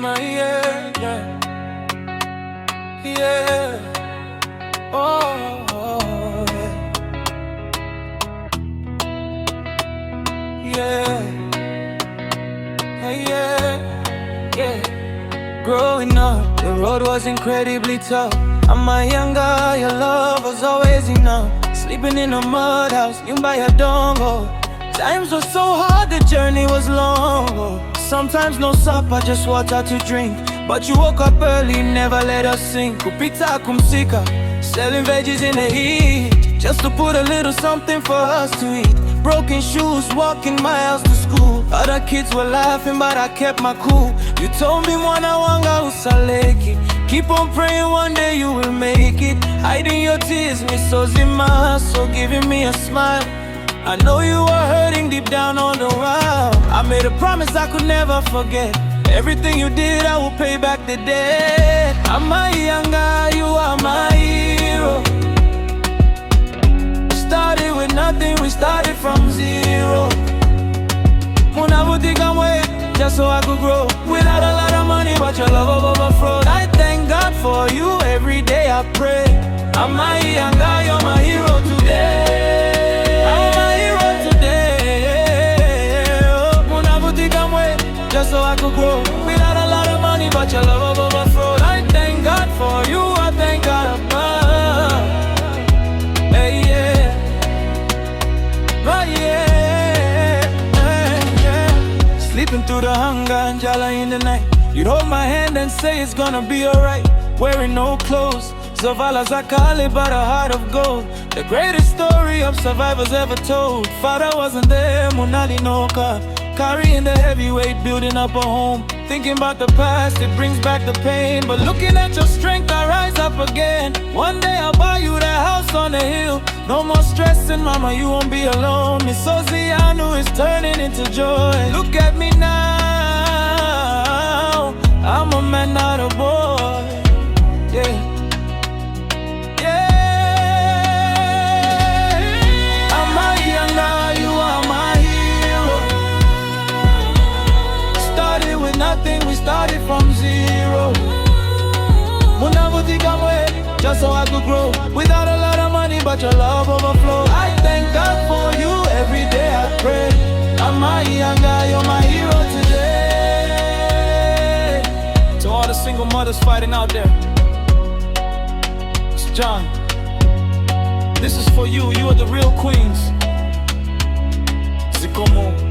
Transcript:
Amayi Anga. Yeah. Oh, yeah. Yeah. Growing up, the road was incredibly tough. Amayi Anga, your love was always enough. Sleeping in a mud house, nyumba dongo. Times were so hard, the journey was long. Sometimes no supper, just water to drink. But you woke up early, never let us sink. Kupita kumsika, selling veggies in the heat, just to put a little something for us to eat. Broken shoes, walking miles to school. Other kids were laughing, but I kept my cool. You told me mwana wanga usaleki. Keep on praying, one day you will make it. Hiding your tears, misozima, so giving me a smile. I know you were hurting deep down on the while. I made a promise I could never forget. Everything you did, I will pay back the debt. Amayi Anga, you are my hero. Started with nothing, we started from zero. Munavutika way, just so I could grow. Without a lot of money, but your love overflowed. I thank God for you, every day I pray. Amayi Anga, you're my hero today. Just so I could grow. Without a lot of money, but your love overflowed. I thank God for you, I thank God above. Hey, yeah. Oh, yeah. Hey, yeah. Sleeping through the hunger and jala in the night. You'd hold my hand and say it's gonna be alright. Wearing no clothes, Zavala Zakale, but a heart of gold. The greatest story of survivors ever told. Father wasn't there, Munali Noka. Carrying the heavy weight, building up a home. Thinking about the past, it brings back the pain. But looking at your strength, I rise up again. One day I'll buy you that house on the hill. No more stressing, mama, you won't be alone. Misozi Anu is turning into joy. Look at me now, I'm a man, not a boy. Yeah. We started from zero. Munavutika way, just so I could grow. Without a lot of money, but your love overflowed. I thank God for you, every day I pray. Amayi Anga, you're my hero today. To all the single mothers fighting out there, it's John. This is for you, you are the real queens. Zikomo.